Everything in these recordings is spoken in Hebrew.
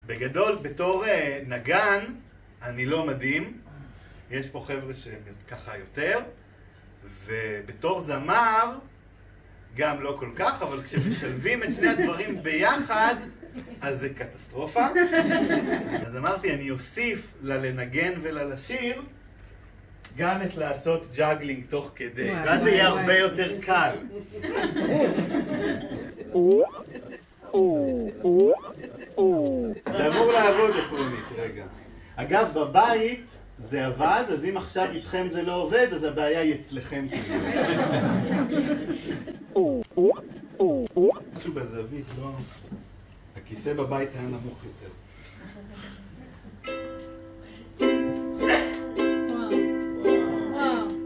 בגדול, בתור נגן, אני לא מדהים. יש פה חבר'ה שהם ככה יותר. ובתור זמר, גם לא כל כך, אבל כשמשלבים את שני הדברים ביחד, אז זה קטסטרופה. אז אמרתי, אני אוסיף ללנגן ולשיר, גם את לעשות ג'אגלינג תוך כדי, ואז זה יהיה הרבה יותר קל. זה אמור לעבוד עקרונית, רגע. אגב, בבית זה עבד, אז אם עכשיו איתכם זה לא עובד, אז הבעיה היא אצלכם שזה. משהו בזווית, לא... הכיסא בבית היה נמוך יותר.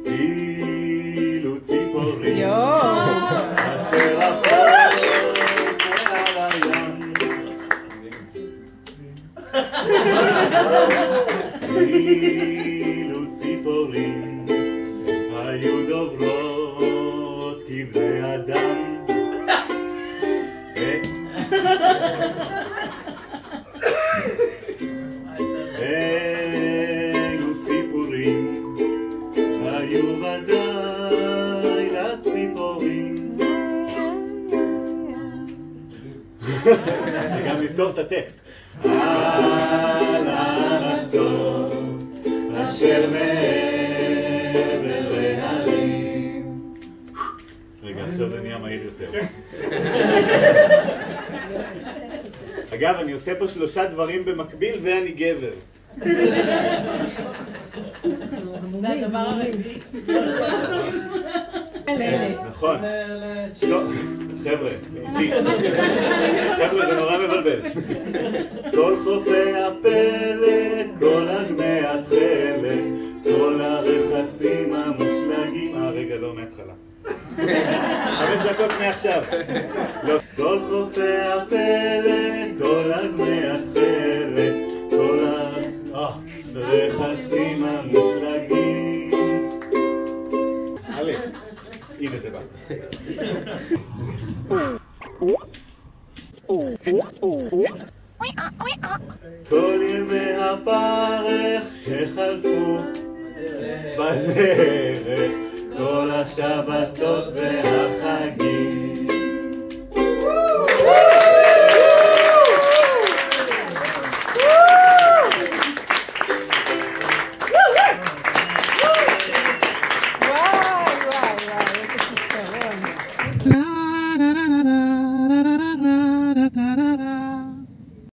אילו ציפורים אשר עפות מעל הים, אילו ציפורים היו דוברות כבני אדם, אלו סיפורים היו ודאי לציפורים. גם לסגור את הטקסט. על הארצות אשר מעבר להרים. רגע, עכשיו זה נהיה מהיר יותר. אגב, אני עושה פה 3 דברים במקביל ואני גבר. זה הדבר הרביעי. נכון. חבר'ה, חבר'ה, זה נורא מבלבל. כל חופי הפלא, כל אגמי התכלת, כל הרכסים המושלגים. רגע, לא, מההתחלה. 5 דקות מעכשיו. כל חופי הפלא, כל אגמי התכלת, כל הרכסים המושלגים. הלך, הנה זה בא. כל ימי הפרך שחלפו בדרך, כל השבתות והחגים,